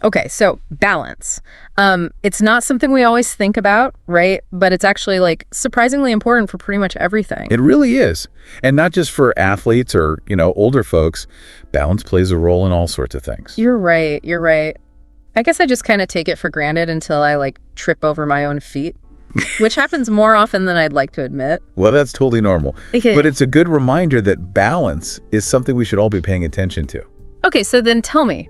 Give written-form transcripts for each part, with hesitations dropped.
Okay, so balance. It's not something we always think about, right? But it's actually like surprisingly important for pretty much everything. It really is. And not just for athletes or, older folks. Balance plays a role in all sorts of things. You're right. You're right. I guess I just kind of take it for granted until I like trip over my own feet, which happens more often than I'd like to admit. Well, that's totally normal. Okay. But it's a good reminder that balance is something we should all be paying attention to. Okay, so then tell me,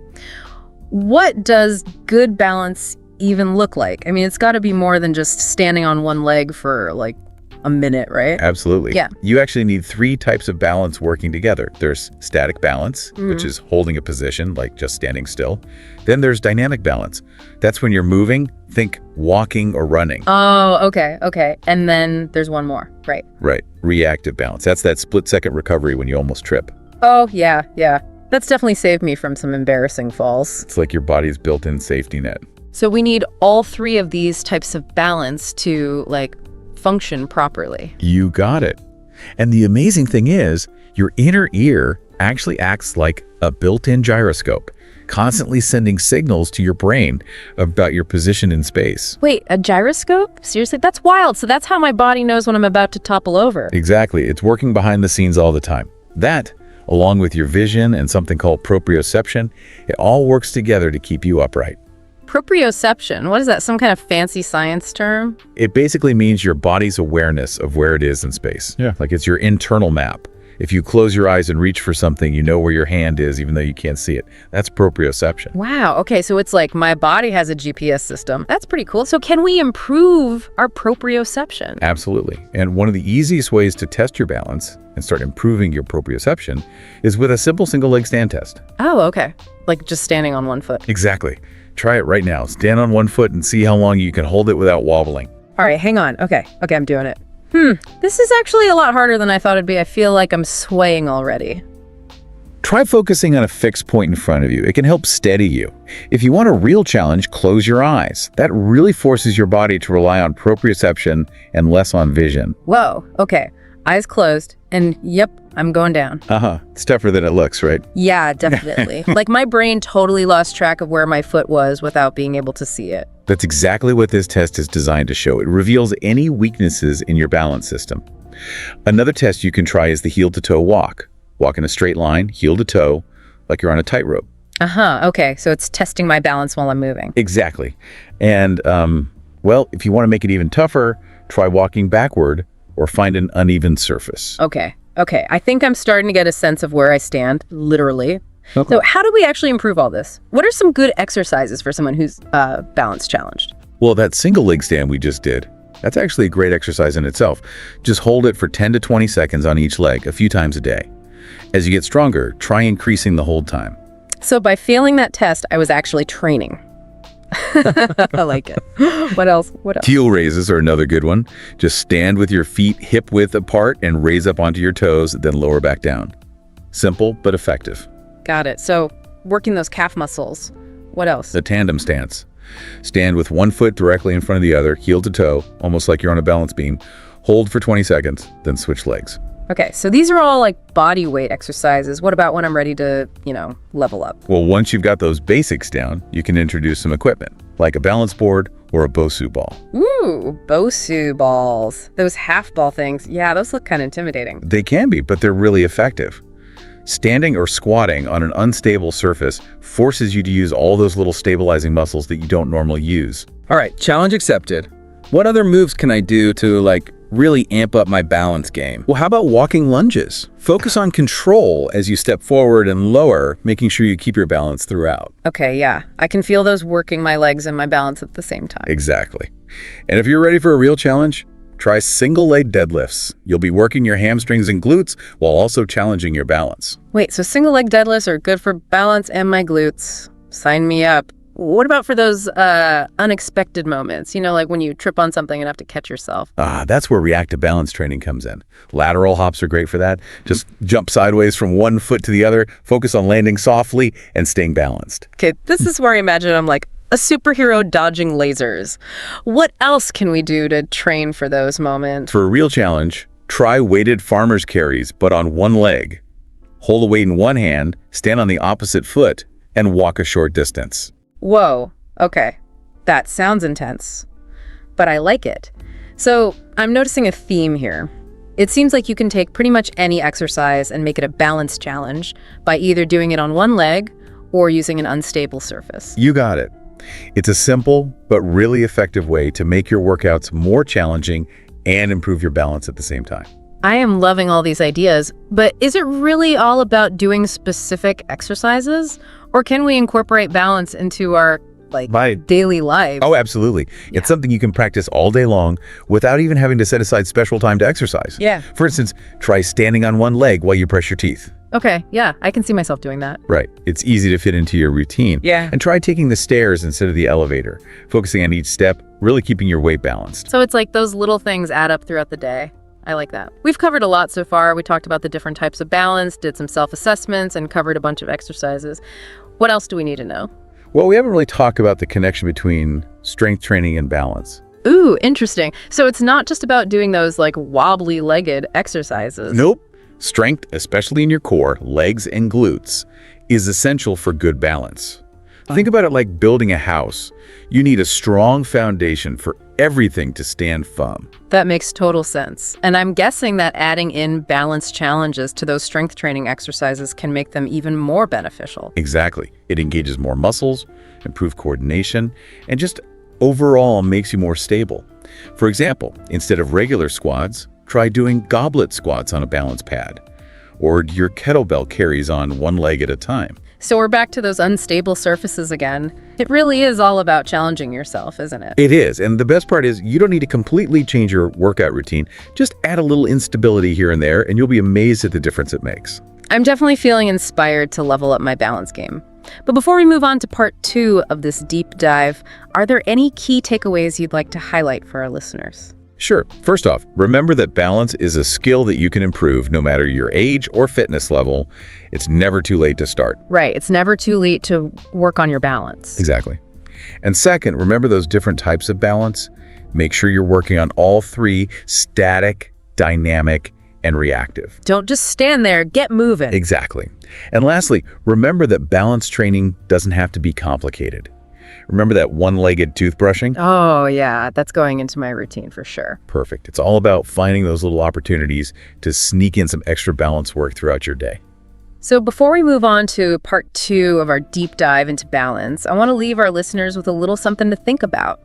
what does good balance even look like? I mean, it's got to be more than just standing on one leg for like a minute, right? Absolutely. Yeah. You actually need 3 types of balance working together. There's static balance, which is holding a position, like just standing still. Then there's dynamic balance. That's when you're moving, think walking or running. Oh, okay, okay. And then there's one more, right? Right. Reactive balance. That's that split-second recovery when you almost trip. Oh, yeah, yeah. That's definitely saved me from some embarrassing falls. It's like your body's built-in safety net. So we need all 3 of these types of balance to like function properly. You got it. And the amazing thing is, your inner ear actually acts like a built-in gyroscope, constantly sending signals to your brain about your position in space. Wait, a gyroscope? Seriously? That's wild. So that's how my body knows when I'm about to topple over. Exactly. It's working behind the scenes all the time. That, along with your vision and something called proprioception, it all works together to keep you upright. Proprioception, what is that? Some kind of fancy science term? It basically means your body's awareness of where it is in space. Yeah. Like it's your internal map. If you close your eyes and reach for something, you know where your hand is even though you can't see it. That's proprioception. Wow. Okay, so it's like my body has a GPS system. That's pretty cool. So can we improve our proprioception? Absolutely. And one of the easiest ways to test your balance and start improving your proprioception is with a simple single leg stand test. Oh, okay. Like just standing on one foot. Exactly. Try it right now. Stand on one foot and see how long you can hold it without wobbling. All right, hang on. Okay, I'm doing it. This is actually a lot harder than I thought it'd be. I feel like I'm swaying already. Try focusing on a fixed point in front of you. It can help steady you. If you want a real challenge, close your eyes. That really forces your body to rely on proprioception and less on vision. Whoa, okay. Eyes closed, and yep, I'm going down. It's tougher than it looks, right? Yeah, definitely. Like my brain totally lost track of where my foot was without being able to see it. That's exactly what this test is designed to show. It reveals any weaknesses in your balance system. Another test you can try is the heel-to-toe walk. Walk in a straight line, heel to toe, like you're on a tightrope. Okay, so it's testing my balance while I'm moving. Exactly. And, well, if you want to make it even tougher, try walking backward or find an uneven surface. Okay. I think I'm starting to get a sense of where I stand, literally. Okay. So how do we actually improve all this? What are some good exercises for someone who's balance challenged? Well, that single leg stand we just did, that's actually a great exercise in itself. Just hold it for 10 to 20 seconds on each leg a few times a day. As you get stronger, try increasing the hold time. So by failing that test, I was actually training. I like it. What else? Heel raises are another good one. Just stand with your feet hip width apart and raise up onto your toes, then lower back down. Simple, but effective. Got it. So working those calf muscles. What else? The tandem stance. Stand with one foot directly in front of the other, heel to toe, almost like you're on a balance beam. Hold for 20 seconds, then switch legs. Okay, so these are all like body weight exercises. What about when I'm ready to, level up? Well, once you've got those basics down, you can introduce some equipment, like a balance board or a Bosu ball. Ooh, Bosu balls. Those half ball things. Yeah, those look kind of intimidating. They can be, but they're really effective. Standing or squatting on an unstable surface forces you to use all those little stabilizing muscles that you don't normally use. All right, challenge accepted. What other moves can I do to, really amp up my balance game? Well, how about walking lunges? Focus on control as you step forward and lower, making sure you keep your balance throughout. Okay, yeah. I can feel those working my legs and my balance at the same time. Exactly. And if you're ready for a real challenge, try single leg deadlifts. You'll be working your hamstrings and glutes while also challenging your balance. Wait, so single leg deadlifts are good for balance and my glutes. Sign me up. What about for those unexpected moments? Like when you trip on something and have to catch yourself. That's where reactive balance training comes in. Lateral hops are great for that. Just jump sideways from one foot to the other, focus on landing softly and staying balanced. Okay, this is where I imagine I'm like a superhero dodging lasers. What else can we do to train for those moments? For a real challenge, try weighted farmer's carries, but on one leg. Hold the weight in one hand, stand on the opposite foot, and walk a short distance. Whoa, okay. That sounds intense, but I like it. So I'm noticing a theme here. It seems like you can take pretty much any exercise and make it a balance challenge by either doing it on one leg or using an unstable surface. You got it. It's a simple but really effective way to make your workouts more challenging and improve your balance at the same time. I am loving all these ideas, but is it really all about doing specific exercises? Or can we incorporate balance into our daily lives? Oh, absolutely. Yeah. It's something you can practice all day long without even having to set aside special time to exercise. Yeah. For instance, try standing on one leg while you brush your teeth. Okay, yeah, I can see myself doing that. Right. It's easy to fit into your routine. Yeah. And try taking the stairs instead of the elevator, focusing on each step, really keeping your weight balanced. So it's like those little things add up throughout the day. I like that. We've covered a lot so far. We talked about the different types of balance, did some self-assessments, and covered a bunch of exercises. What else do we need to know? Well, we haven't really talked about the connection between strength training and balance. Ooh, interesting. So it's not just about doing those wobbly-legged exercises. Nope. Strength, especially in your core, legs and glutes, is essential for good balance. Think about it like building a house. You need a strong foundation for everything to stand firm. That makes total sense. And I'm guessing that adding in balance challenges to those strength training exercises can make them even more beneficial. Exactly. It engages more muscles, improves coordination, and just overall makes you more stable. For example, instead of regular squats, try doing goblet squats on a balance pad, or your kettlebell carries on one leg at a time. So we're back to those unstable surfaces again. It really is all about challenging yourself, isn't it? It is, and the best part is you don't need to completely change your workout routine. Just add a little instability here and there, and you'll be amazed at the difference it makes. I'm definitely feeling inspired to level up my balance game. But before we move on to part 2 of this deep dive, are there any key takeaways you'd like to highlight for our listeners? Sure. First off, remember that balance is a skill that you can improve no matter your age or fitness level. It's never too late to start. Right. It's never too late to work on your balance. Exactly. And second, remember those different types of balance. Make sure you're working on all three: static, dynamic, and reactive. Don't just stand there, get moving. Exactly. And lastly, remember that balance training doesn't have to be complicated. Remember that one-legged toothbrushing? Oh, yeah, that's going into my routine for sure. Perfect. It's all about finding those little opportunities to sneak in some extra balance work throughout your day. So before we move on to part 2 of our deep dive into balance, I want to leave our listeners with a little something to think about.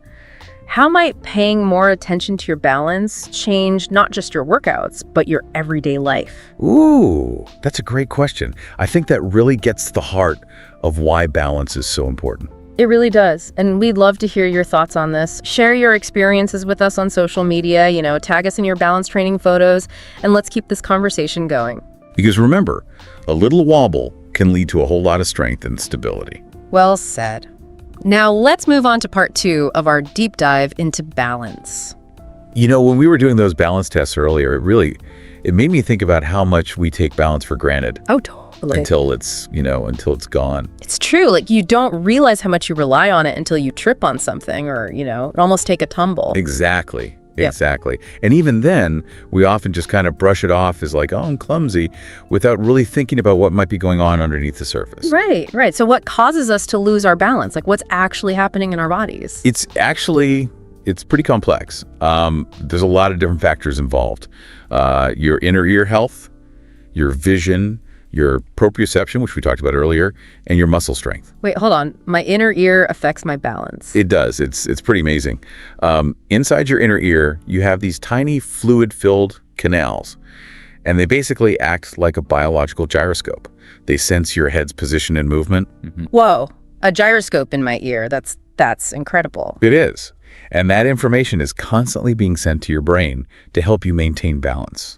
How might paying more attention to your balance change not just your workouts, but your everyday life? Ooh, that's a great question. I think that really gets to the heart of why balance is so important. It really does. And we'd love to hear your thoughts on this. Share your experiences with us on social media, tag us in your balance training photos, and let's keep this conversation going. Because remember, a little wobble can lead to a whole lot of strength and stability. Well said. Now let's move on to part 2 of our deep dive into balance. When we were doing those balance tests earlier, it made me think about how much we take balance for granted. Oh, totally. Until it's gone. It's true. You don't realize how much you rely on it until you trip on something or, almost take a tumble. Exactly. Yep. Exactly. And even then, we often just kind of brush it off as like, oh, I'm clumsy, without really thinking about what might be going on underneath the surface. Right. So what causes us to lose our balance? What's actually happening in our bodies? It's pretty complex. There's a lot of different factors involved. Your inner ear health, your vision, your proprioception, which we talked about earlier, and your muscle strength. Wait, hold on. My inner ear affects my balance. It does. It's pretty amazing. Inside your inner ear, you have these tiny fluid-filled canals, and they basically act like a biological gyroscope. They sense your head's position and movement. Mm-hmm. Whoa, a gyroscope in my ear. That's incredible. It is. And that information is constantly being sent to your brain to help you maintain balance.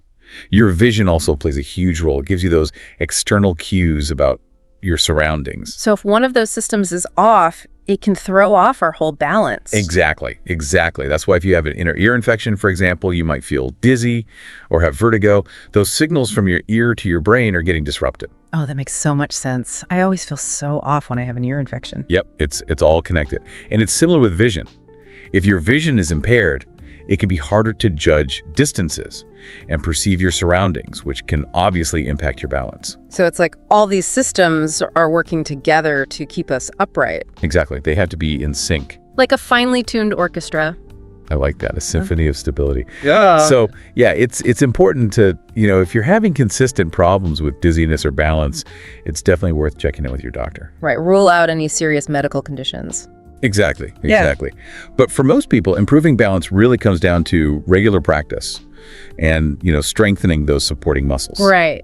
Your vision also plays a huge role. It gives you those external cues about your surroundings. So if one of those systems is off, it can throw off our whole balance. Exactly. That's why if you have an inner ear infection, for example, you might feel dizzy or have vertigo. Those signals from your ear to your brain are getting disrupted. Oh, that makes so much sense. I always feel so off when I have an ear infection. Yep, it's all connected. And it's similar with vision. If your vision is impaired, it can be harder to judge distances and perceive your surroundings, which can obviously impact your balance. So it's like all these systems are working together to keep us upright. Exactly. They have to be in sync. Like a finely tuned orchestra. I like that, a symphony of stability. Yeah. So, yeah, it's important to, if you're having consistent problems with dizziness or balance, it's definitely worth checking in with your doctor. Right. Rule out any serious medical conditions. Exactly. Yeah. But for most people, improving balance really comes down to regular practice and, strengthening those supporting muscles. Right.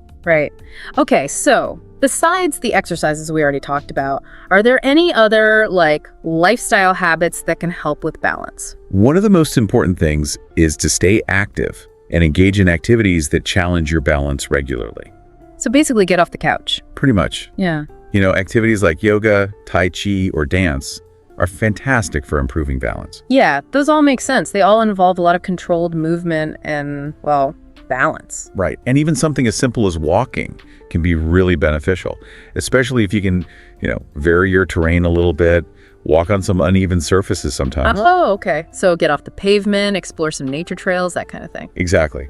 Okay, so besides the exercises we already talked about, are there any other lifestyle habits that can help with balance? One of the most important things is to stay active and engage in activities that challenge your balance regularly. So basically get off the couch. Pretty much. Yeah. Activities like yoga, tai chi, or dance are fantastic for improving balance. Yeah, those all make sense. They all involve a lot of controlled movement and, balance. Right. And even something as simple as walking can be really beneficial, especially if you can, vary your terrain a little bit, walk on some uneven surfaces sometimes. Oh, okay. So get off the pavement, explore some nature trails, that kind of thing. Exactly.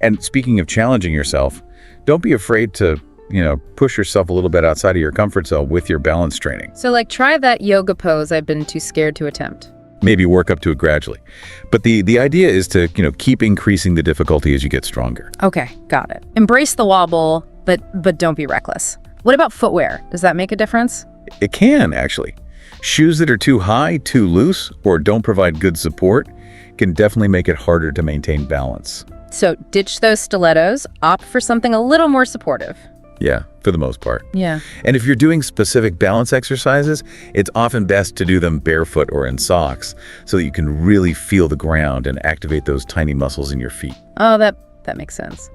And speaking of challenging yourself, don't be afraid to, push yourself a little bit outside of your comfort zone with your balance training. So try that yoga pose I've been too scared to attempt. Maybe work up to it gradually. But the idea is to, keep increasing the difficulty as you get stronger. Okay, got it. Embrace the wobble, but don't be reckless. What about footwear? Does that make a difference? It can, actually. Shoes that are too high, too loose, or don't provide good support can definitely make it harder to maintain balance. So ditch those stilettos, opt for something a little more supportive. Yeah, for the most part. Yeah. And if you're doing specific balance exercises, it's often best to do them barefoot or in socks so that you can really feel the ground and activate those tiny muscles in your feet. Oh, that makes sense.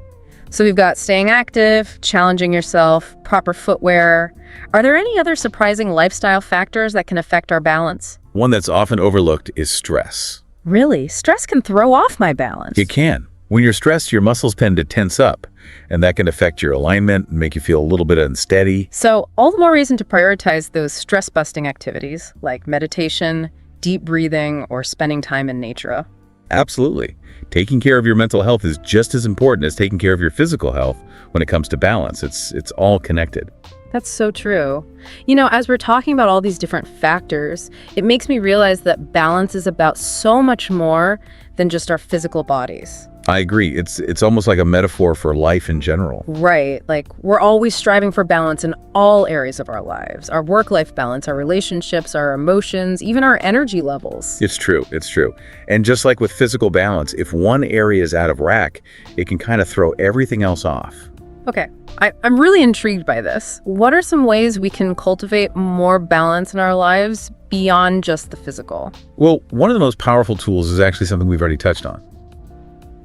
So we've got staying active, challenging yourself, proper footwear. Are there any other surprising lifestyle factors that can affect our balance? One that's often overlooked is stress. Really? Stress can throw off my balance. It can. When you're stressed, your muscles tend to tense up, and that can affect your alignment and make you feel a little bit unsteady. So all the more reason to prioritize those stress-busting activities like meditation, deep breathing, or spending time in nature. Absolutely. Taking care of your mental health is just as important as taking care of your physical health when it comes to balance. It's all connected. That's so true. As we're talking about all these different factors, it makes me realize that balance is about so much more than just our physical bodies. I agree. It's almost like a metaphor for life in general. Right. We're always striving for balance in all areas of our lives. Our work-life balance, our relationships, our emotions, even our energy levels. It's true. And just like with physical balance, if one area is out of whack, it can kind of throw everything else off. Okay. I'm really intrigued by this. What are some ways we can cultivate more balance in our lives beyond just the physical? Well, one of the most powerful tools is actually something we've already touched on.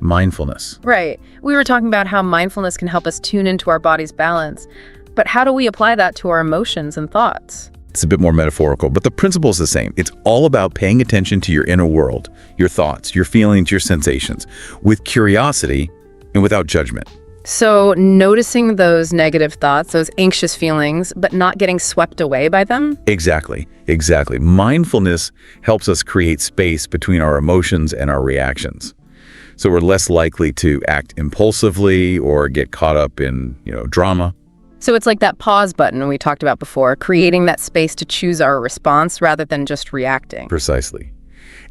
Mindfulness. Right. We were talking about how mindfulness can help us tune into our body's balance. But how do we apply that to our emotions and thoughts? It's a bit more metaphorical, but the principle is the same. It's all about paying attention to your inner world, your thoughts, your feelings, your sensations, with curiosity and without judgment. So noticing those negative thoughts, those anxious feelings, but not getting swept away by them? Exactly. Mindfulness helps us create space between our emotions and our reactions. So we're less likely to act impulsively or get caught up in, drama. So it's like that pause button we talked about before, creating that space to choose our response rather than just reacting. Precisely.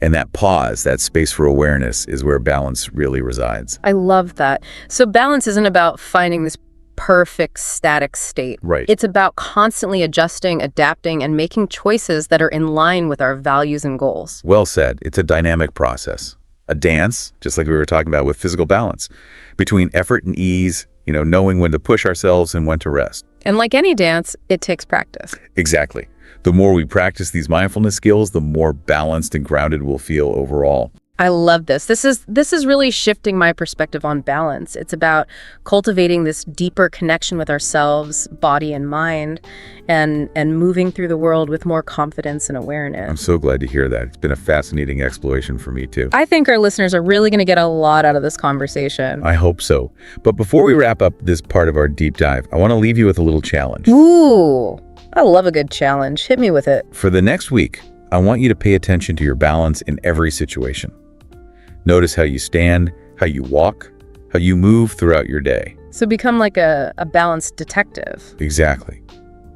And that pause, that space for awareness, is where balance really resides. I love that. So balance isn't about finding this perfect static state. Right. It's about constantly adjusting, adapting, and making choices that are in line with our values and goals. Well said. It's a dynamic process. A dance, just like we were talking about with physical balance, between effort and ease, knowing when to push ourselves and when to rest. And like any dance, it takes practice. Exactly. The more we practice these mindfulness skills, the more balanced and grounded we'll feel overall. I love this. This is really shifting my perspective on balance. It's about cultivating this deeper connection with ourselves, body and mind, and moving through the world with more confidence and awareness. I'm so glad to hear that. It's been a fascinating exploration for me too. I think our listeners are really going to get a lot out of this conversation. I hope so. But before we wrap up this part of our deep dive, I want to leave you with a little challenge. Ooh, I love a good challenge. Hit me with it. For the next week, I want you to pay attention to your balance in every situation. Notice how you stand, how you walk, how you move throughout your day. So become like a balanced detective. Exactly.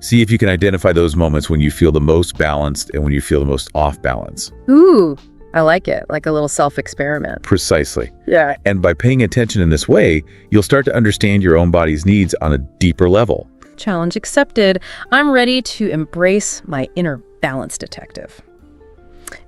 See if you can identify those moments when you feel the most balanced and when you feel the most off balance. Ooh, I like it. Like a little self-experiment. Precisely. Yeah. And by paying attention in this way, you'll start to understand your own body's needs on a deeper level. Challenge accepted. I'm ready to embrace my inner balance detective.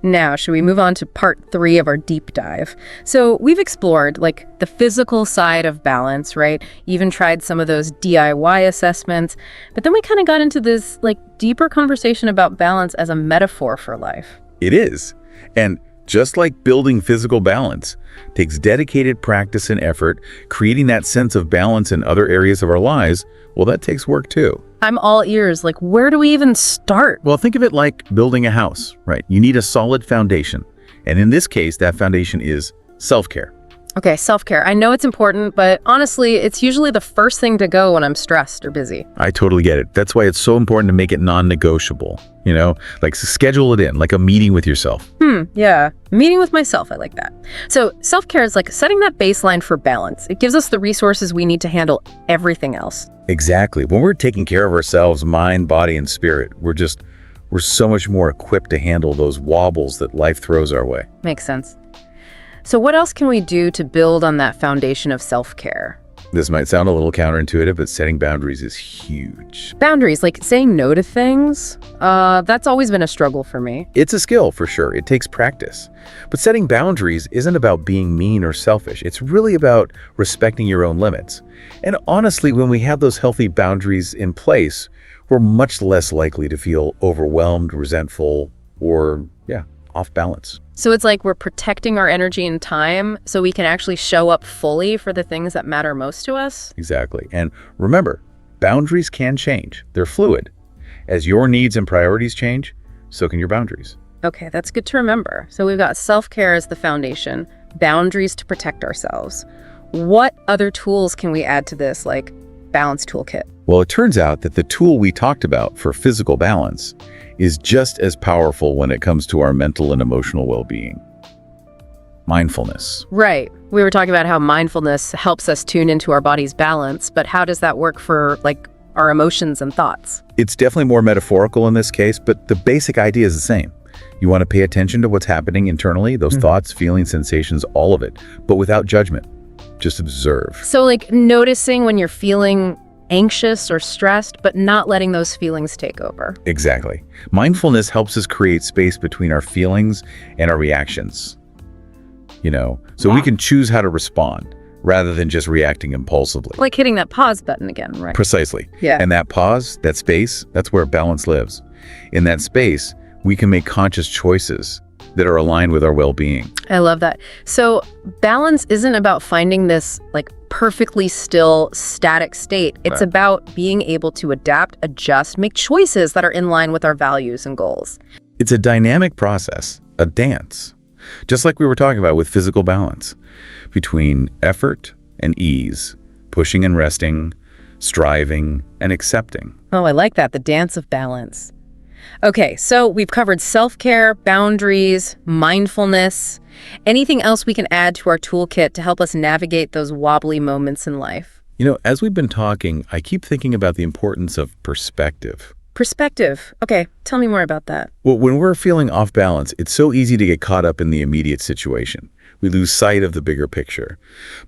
Now, should we move on to part 3 of our deep dive? So we've explored like the physical side of balance, right? Even tried some of those DIY assessments, but then we kind of got into this like deeper conversation about balance as a metaphor for life. It is. And just like building physical balance takes dedicated practice and effort, creating that sense of balance in other areas of our lives, well, that takes work too. I'm all ears. Like, where do we even start? Well, think of it like building a house, right? You need a solid foundation. And in this case, that foundation is self-care. Okay, self-care. I know it's important, but honestly, it's usually the first thing to go when I'm stressed or busy. I totally get it. That's why it's so important to make it non-negotiable, like schedule it in, like a meeting with yourself. Yeah. Meeting with myself, I like that. So self-care is like setting that baseline for balance. It gives us the resources we need to handle everything else. Exactly. When we're taking care of ourselves, mind, body, and spirit, we're so much more equipped to handle those wobbles that life throws our way. Makes sense. So what else can we do to build on that foundation of self-care? This might sound a little counterintuitive, but setting boundaries is huge. Boundaries, like saying no to things, that's always been a struggle for me. It's a skill for sure. It takes practice. But setting boundaries isn't about being mean or selfish. It's really about respecting your own limits. And honestly, when we have those healthy boundaries in place, we're much less likely to feel overwhelmed, resentful, or, off balance. So it's like we're protecting our energy and time so we can actually show up fully for the things that matter most to us. Exactly. And remember, boundaries can change. They're fluid. As your needs and priorities change, so can your boundaries. Okay, that's good to remember. So we've got self-care as the foundation, boundaries to protect ourselves. What other tools can we add to this, like balance toolkit? Well, it turns out that the tool we talked about for physical balance is just as powerful when it comes to our mental and emotional well-being. Mindfulness. Right. We were talking about how mindfulness helps us tune into our body's balance, but how does that work for like our emotions and thoughts? It's definitely more metaphorical in this case, but the basic idea is the same. You want to pay attention to what's happening internally, those thoughts, feelings, sensations, all of it, but without judgment. Just observe. So like noticing when you're feeling anxious or stressed, but not letting those feelings take over. Exactly. Mindfulness helps us create space between our feelings and our reactions. So we can choose how to respond rather than just reacting impulsively. Like hitting that pause button again, right? Precisely. Yeah. And that pause, that space, that's where balance lives. In that space, we can make conscious choices that are aligned with our well-being. I love that. So balance isn't about finding this like perfectly still, static state. It's about being able to adapt, adjust, make choices that are in line with our values and goals. It's a dynamic process, a dance, just like we were talking about with physical balance, between effort and ease, pushing and resting, striving and accepting. Oh, I like that, the dance of balance. Okay, so we've covered self-care, boundaries, mindfulness. Anything else we can add to our toolkit to help us navigate those wobbly moments in life? As we've been talking, I keep thinking about the importance of perspective. Perspective. Okay, tell me more about that. Well, when we're feeling off balance, it's so easy to get caught up in the immediate situation. We lose sight of the bigger picture.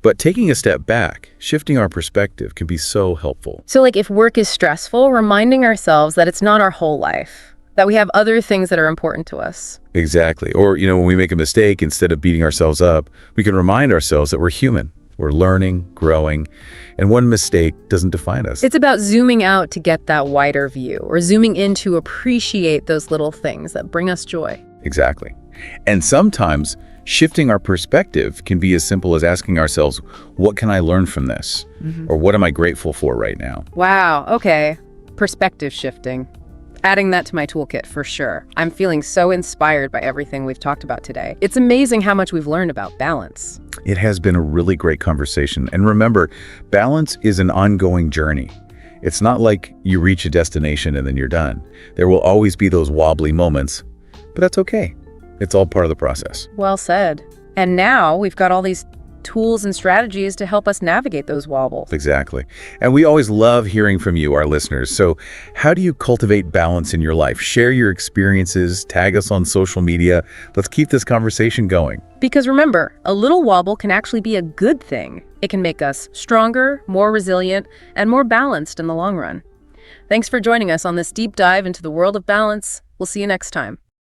But taking a step back, shifting our perspective can be so helpful. So like if work is stressful, reminding ourselves that it's not our whole life, that we have other things that are important to us. Exactly. Or, when we make a mistake, instead of beating ourselves up, we can remind ourselves that we're human. We're learning, growing, and one mistake doesn't define us. It's about zooming out to get that wider view, or zooming in to appreciate those little things that bring us joy. Exactly. And sometimes shifting our perspective can be as simple as asking ourselves, what can I learn from this? Or what am I grateful for right now? Wow, okay. Perspective shifting. Adding that to my toolkit for sure. I'm feeling so inspired by everything we've talked about today. It's amazing how much we've learned about balance. It has been a really great conversation. And remember, balance is an ongoing journey. It's not like you reach a destination and then you're done. There will always be those wobbly moments, but that's okay. It's all part of the process. Well said. And now we've got all these tools and strategies to help us navigate those wobbles. Exactly. And we always love hearing from you, our listeners. So how do you cultivate balance in your life? Share your experiences, tag us on social media. Let's keep this conversation going. Because remember, a little wobble can actually be a good thing. It can make us stronger, more resilient, and more balanced in the long run. Thanks for joining us on this deep dive into the world of balance. We'll see you next time.